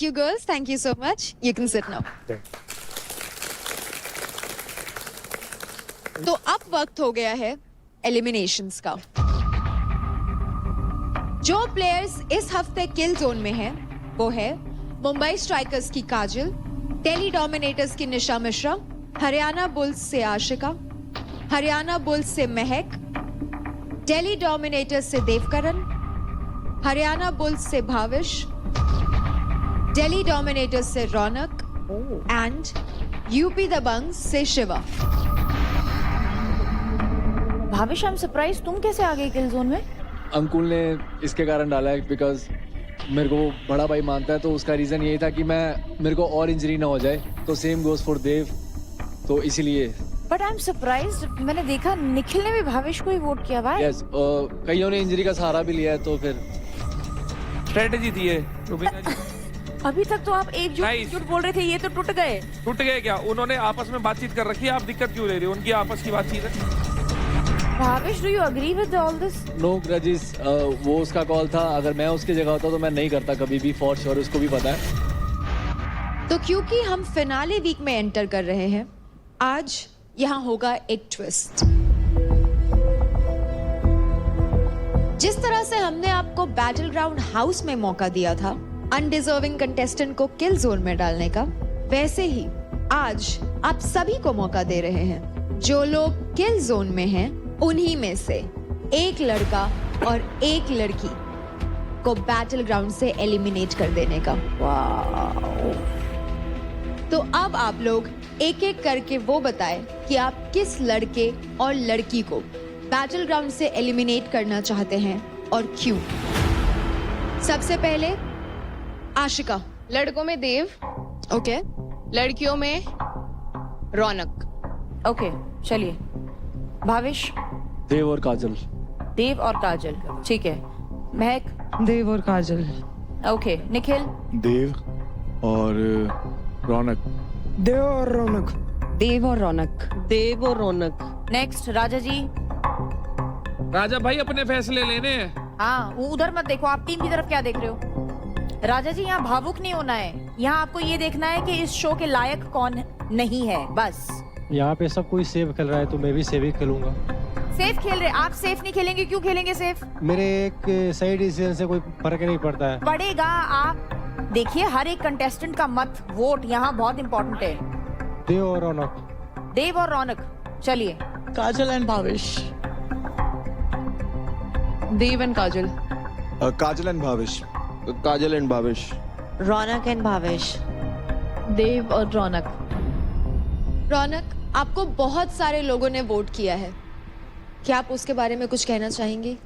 Thank you, girls. Thank you so much. You can sit now. तो अब वक्त हो गया है एलिमिनेशंस का। जो प्लेयर्स इस हफ्ते किल जोन में हैं, वो है मुंबई स्ट्राइकर्स की काजल, दिल्ली डोमिनेटर्स की निशा मिश्रा, हरियाणा बुल्स से आशिका, हरियाणा बुल्स से महक, दिल्ली डोमिनेटर्स से देवकरण, हरियाणा बुल्स से भाविश, दिल्ली डोमिनेटर्स से रौनक एंड यूपी दबंग से Shiva. Bhavish, I am surprise, तुम कैसे आ गए किल जोन में? अंकुल ने इसके कारण डाला है बिकॉज मेरे को बड़ा भाई मानता है, तो उसका रीजन यही था कि मेरे को और इंजरी ना हो जाए, तो सेम गोज फॉर देव, तो इसीलिए। बट आई एम सरप्राइज, मैंने देखा निखिल ने भी भाविश को ही वोट किया भाई। यस, कईयों ने इंजरी का सहारा भी लिया है, तो फिर स्ट्रेटेजी थी ये रुबीना जी। अभी तक तो आप एक झूठ बोल रहे थे, ये तो टूट गए। टूट गए क्या? उन्होंने आपस में बातचीत कर रखी है, आप दिक्कत क्यों ले रहे हो? उनकी आपस की बातचीत है। Bhavish, do you agree with all this? No grudges, वो उसका कॉल था। अगर मैं उसकी जगह होता तो मैं नहीं करता कभी भी, फॉर श्योर, उसको भी पता है। तो क्योंकि हम फिनाले वीक में एंटर कर रहे हैं, आज यहां होगा एक ट्विस्ट। जिस तरह से हमने आपको बैटल ग्राउंड हाउस में मौका दिया था अनडिजर्विंग कंटेस्टेंट को किल जोन में डालने का, वैसे ही आज आप सभी को मौका दे रहे हैं। जो लोग किल जोन में हैं, उन्हीं में से एक लड़का और एक लड़की को बैटल ग्राउंड से एलिमिनेट कर देने का। वाओ। तो अब आप लोग एक एक करके वो बताएं कि आप किस लड़के और लड़की को बैटल ग्राउंड से एलिमिनेट करना चाहते हैं और क्यों। सबसे पहले आशिका। लड़कों में देव, ओके। लड़कियों में रौनक। ओके, चलिए। भाविश? देव और काजल। देव और काजल, ठीक है। महक? देव और काजल। ओके। निखिल? देव और रौनक। देव और रौनक। देव और रौनक। देव और रौनक। नेक्स्ट राजा जी। राजा भाई अपने फैसले लेने हैं। हाँ, वो उधर मत देखो, आप टीम की तरफ क्या देख रहे हो? राजा जी, यहाँ भावुक नहीं होना है, यहाँ आपको ये देखना है कि इस शो के लायक कौन नहीं है, बस। यहाँ पे सब कोई सेफ खेल रहा है, तो मैं भी सेफ ही खेलूंगा। सेफ खेल रहे? आप सेफ नहीं खेलेंगे, क्यों खेलेंगे सेफ? मेरे एक सही डिसीजन से कोई फर्क नहीं पड़ता है। पड़ेगा। आप देखिए, हर एक कंटेस्टेंट का मत, वोट यहाँ बहुत इंपॉर्टेंट है। देव और रौनक। देव और रौनक, चलिए। Kajal and Bhavish. Dev and Kajal. Kajal and Bhavish. Kajal and Bhavish. Raunak and Bhavish. Dev और रौनक। रौनक, आपको बहुत सारे लोगों ने वोट किया है, क्या आप उसके बारे में कुछ कहना चाहेंगी?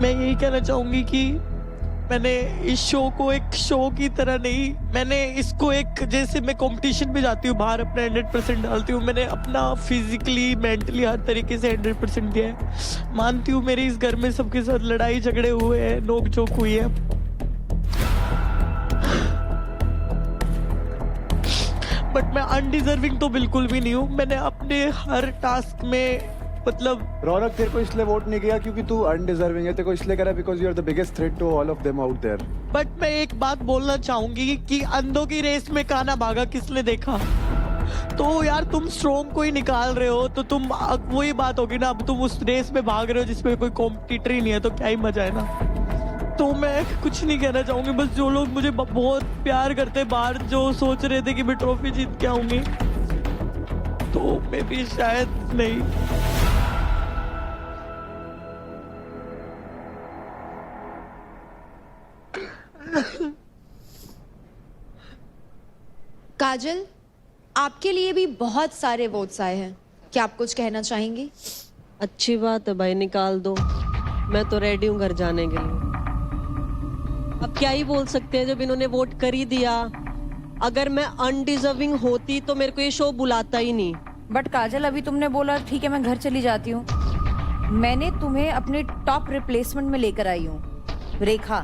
मैं यही कहना चाहूंगी कि मैंने इस शो को एक शो की तरह नहीं, मैंने इसको एक, जैसे मैं कंपटीशन में जाती हूँ बाहर अपना 100% डालती हूँ, मैंने अपना फिजिकली मेंटली हर तरीके से 100% दिया है। मानती हूँ मेरे इस घर में सबके साथ लड़ाई झगड़े हुए हैं, नोक झोंक हुई है, बट मैं अनडिजर्विंग तो बिल्कुल भी नहीं हूँ। मैंने अपने हर टास्क में, मतलब रौनक, तेरे को इसलिए वोट नहीं किया क्योंकि तू अनडिजर्विंग है, तेरे को इसलिए करा because you are the biggest threat to all of them out there. But मैं एक बात बोलना चाहूंगी कि अंधों की रेस में काना भागा किसने देखा? तो यार तुम स्ट्रोंग को ही निकाल रहे हो, तो तुम वही बात होगी ना, अब तुम उस रेस में भाग रहे हो जिसमें कोई कॉम्पिटिटर ही नहीं है, तो क्या ही मजा है ना। तो मैं कुछ नहीं कहना चाहूंगी, बस जो लोग मुझे बहुत प्यार करते बाहर, जो सोच रहे थे कि मैं ट्रॉफी जीत के आऊंगी, तो मैं भी शायद नहीं। काजल, आपके लिए भी बहुत सारे वोट्स आए हैं, क्या आप कुछ कहना चाहेंगी? अच्छी बात है भाई, निकाल दो, मैं तो रेडी हूँ घर जाने के लिए। अब क्या ही बोल सकते हैं जब इन्होंने वोट कर ही दिया। अगर मैं अनडिजर्विंग होती तो मेरे को ये शो बुलाता ही नहीं। बट काजल, अभी तुमने बोला ठीक है मैं घर चली जाती हूँ, मैंने तुम्हें अपने टॉप रिप्लेसमेंट में लेकर आई हूँ, रेखा।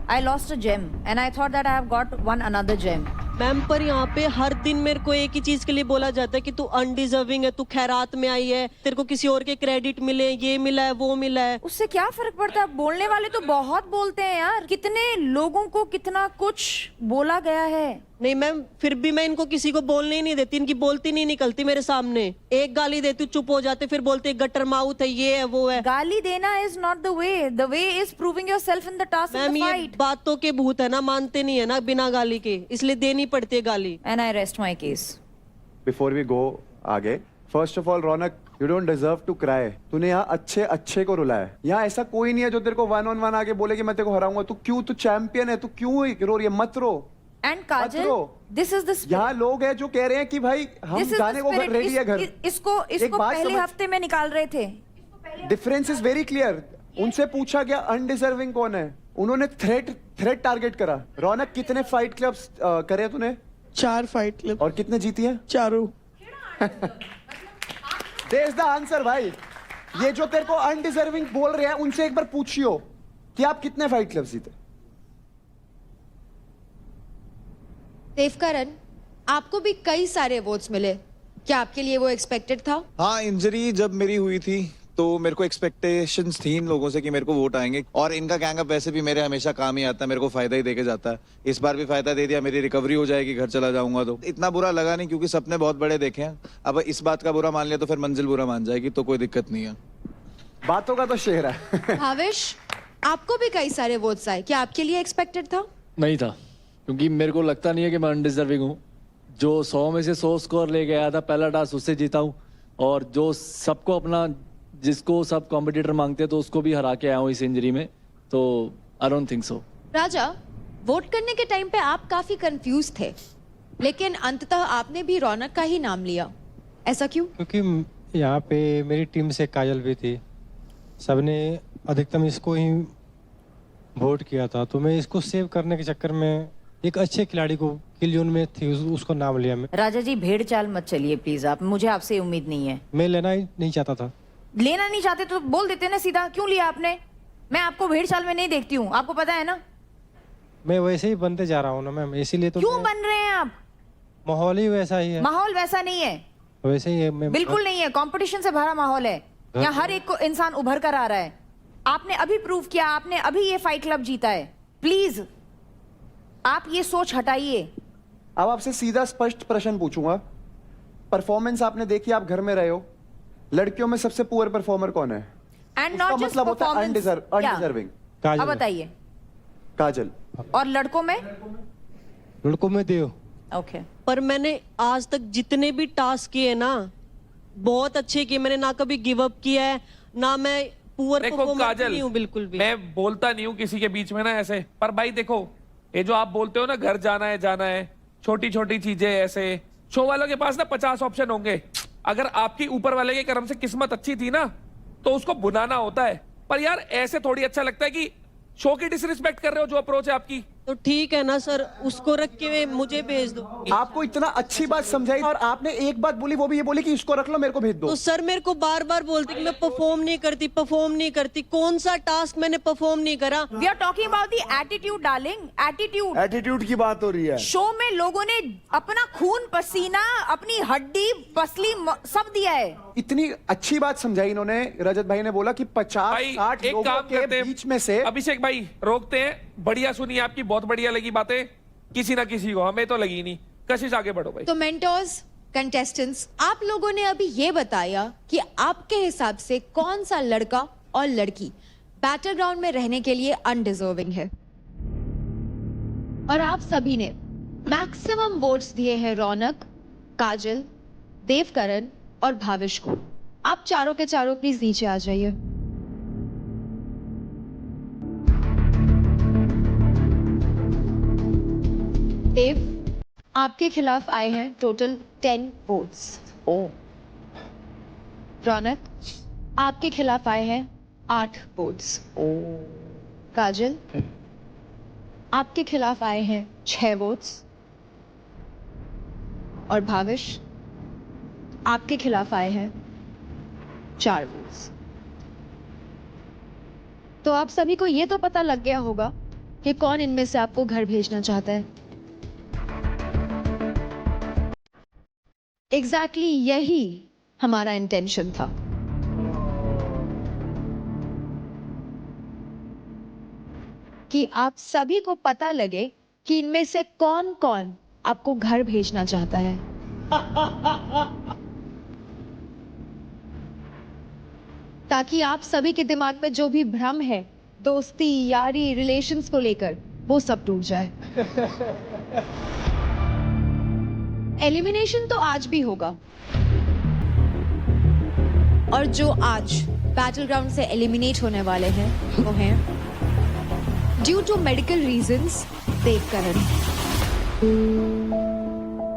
I lost a gem and I thought that I have got one another gem. Ma'am पर यहाँ पे हर दिन मेरे को एक ही चीज के लिए बोला जाता है कि तू अनडिजर्विंग है, तू खैरात में आई है, तेरे को किसी और के क्रेडिट मिले, ये मिला है, वो मिला है। उससे क्या फर्क पड़ता है? बोलने वाले तो बहुत बोलते हैं यार, कितने लोगों को कितना कुछ बोला गया है। नहीं मैम, फिर भी मैं इनको किसी को बोलने ही नहीं देती, इनकी बोलती नहीं निकलती मेरे सामने। एक गाली देती, चुप हो जाते, फिर बोलते गटर माउथ है, ये है, वो है। गाली देना is not the way is proving yourself in the task of ma'am the ये फाइट। बातों के भूत है ना, मानते नहीं है ना बिना गाली के, इसलिए देनी पड़ती है गाली। And I rest my case. Before we go आगे, first of all Raunak, you don't deserve to cry. तूने यहाँ अच्छे को रुलाया है। यहाँ ऐसा कोई नहीं है जो तेरे को 1-on-1 आगे बोले कि मैं तेरे को हराऊंगा। तू चैंपियन है, तू क्यों रो रही है? मत रो। And Kajal, this is the यहाँ लोग हैं जो कह रहे हैं कि भाई हम जाने को रेडी है घर। इसको पहले हफ्ते में निकाल रहे थे। Difference is very clear. उनसे पूछा गया अनडिजर्विंग कौन है, उन्होंने थ्रेट टारगेट करा। रौनक, कितने फाइट क्लब्स करे तूने? 4 फाइट क्लब। और कितने जीती है? 4। देयर द आंसर भाई। ये जो तेरे को अनडिजर्विंग बोल रहे हैं उनसे एक बार पूछियो कि आप कितने फाइट क्लब्स जीते। देवकरण, आपको भी कई सारे वोट्स मिले, क्या आपके लिए वो एक्सपेक्टेड था? हाँ, इंजरी जब मेरी हुई थी तो मेरे को एक्सपेक्टेशंस थी इन लोगों से कि मेरे को वोट आएंगे, और इनका गैंगअप वैसे भी मेरे हमेशा काम ही आता है, मेरे को फायदा ही देके जाता है। इस बार भी फायदा दे दिया, मेरी रिकवरी हो जाएगी, घर चला जाऊंगा। तो इतना बुरा लगा नहीं, क्योंकि सपने बहुत बड़े देखे हैं। अब इस बात का बुरा मान लिया तो फिर मंजिल बुरा मान जाएगी, तो कोई दिक्कत नहीं है। बातों का तो शेर है। भावेश, आपको भी कई सारे वोट्स आए, क्या आपके लिए एक्सपेक्टेड था? नहीं था, क्योंकि मेरे को लगता नहीं है कि मैं अनडिजर्विंग हूँ। जो 100 में से 100 स्कोर ले गया था पहला टास्क, उससे जीता हूँ। और जो सबको अपना, जिसको सब कॉम्पिटिटर मांगते हैं, तो उसको भी हरा के आया हूँ इस इंजरी में। तो I don't think so. Raja, vote करने के टाइम पे आप काफी कंफ्यूज थे, लेकिन अंततः आपने भी रौनक का ही नाम लिया, ऐसा क्यों? क्योंकि यहाँ पे मेरी टीम से काजल भी थी, सबने अधिकतम इसको ही वोट किया था, तो मैं इसको सेव करने के चक्कर में एक अच्छे खिलाड़ी को किल जोन में थी, उसको नाम लिया मैं। राजा जी, भेड़ चाल मत चलिए प्लीज, आप, मुझे आपसे उम्मीद नहीं है। मैं लेना ही नहीं चाहता था। लेना नहीं चाहते तो बोल देते ना सीधा, क्यों लिया आपने? मैं आपको भेड़ चाल में नहीं देखती हूँ, आपको पता है ना। मैं वैसे ही बनते जा रहा हूँ ना मैम, इसीलिए तो। क्यों बन रहे हैं आप? माहौल ही वैसा ही है। माहौल वैसा नहीं है, वैसे ही है मैं। बिल्कुल नहीं है, कंपटीशन से भरा माहौल है। यहाँ हर एक को इंसान उभर कर आ रहा है। आपने अभी प्रूव किया, आपने अभी ये फाइट क्लब जीता है। प्लीज आप ये सोच हटाइए। अब आपसे सीधा स्पष्ट प्रश्न पूछूंगा। परफॉर्मेंस आपने देखी, आप घर में रहे हो, लड़कियों में सबसे पुअर परफॉर्मर कौन है? एंड उसका नॉट जस्ट मतलब होता है अनडिजर्विंग। अब बताइए। काजल। और लड़कों में? लड़कों में देव। ओके। पर मैंने आज तक जितने भी टास्क किए ना, बहुत अच्छे किए। मैंने ना कभी गिव अप किया है, ना मैं पुअर देखो परफॉर्मर काजल, नहीं हूँ बिल्कुल भी। मैं बोलता नहीं हूँ किसी के बीच में ना ऐसे, पर भाई देखो, ये जो आप बोलते हो ना, घर जाना है, छोटी छोटी चीजें ऐसे, शो वालों के पास ना 50 ऑप्शन होंगे। अगर आपकी ऊपर वाले के कर्म से किस्मत अच्छी थी ना, तो उसको बुलाना होता है। पर यार ऐसे थोड़ी अच्छा लगता है कि शो की डिसरिस्पेक्ट कर रहे हो, जो अप्रोच है आपकी। तो ठीक है ना सर, उसको रख के मुझे भेज दो। आपको इतना अच्छी बात समझाई और आपने एक बात बोली, वो भी ये बोली कि इसको रख लो, मेरे को भेज दो। तो सर मेरे को बार बार बोलते कि मैं परफॉर्म नहीं करती। कौन सा टास्क मैंने परफॉर्म नहीं करा? We are talking about the attitude darling, attitude. Attitude की बात हो रही है। शो में लोगों ने अपना खून पसीना, अपनी हड्डी पसली सब दिया है। इतनी अच्छी बात समझाई इन्होंने। रजत भाई ने बोला कि 50-60 एक लोगों काम के करते हैं, बीच में से। अभिषेक भाई रोकते हैं। बढ़िया सुनी आपकी, बहुत बढ़िया लगी बातें, किसी ना किसी को, हमें तो लगी नहीं। कशिश आगे बढ़ो भाई। तो मेंटोर्स, कंटेस्टेंट्स, आप लोगों ने अभी ये बताया कि आपके हिसाब से कौन सा लड़का और लड़की बैटल ग्राउंड में रहने के लिए अनडिजर्विंग है, और आप सभी ने मैक्सिमम वोट्स दिए हैं रौनक, काजल, देवकरण और भाविश को। आप चारों के चारों प्लीज नीचे आ जाइए। देव, आपके खिलाफ आए हैं टोटल 10 वोट्स। रौनक, आपके खिलाफ आए हैं 8 वोट्स। काजल, आपके खिलाफ आए हैं 6 वोट्स। और भाविश, आपके खिलाफ आए हैं 4 वोट्स। तो आप सभी को ये तो पता लग गया होगा कि कौन इनमें से आपको घर भेजना चाहता है। एग्जैक्टली यही हमारा इंटेंशन था। कि आप सभी को पता लगे कि इनमें से कौन कौन आपको घर भेजना चाहता है। ताकि आप सभी के दिमाग में जो भी भ्रम है दोस्ती यारी रिलेशंस को लेकर वो सब टूट जाए। एलिमिनेशन तो आज भी होगा और जो आज बैटल ग्राउंड से एलिमिनेट होने वाले हैं वो हैं due to medical reasons Devkaran.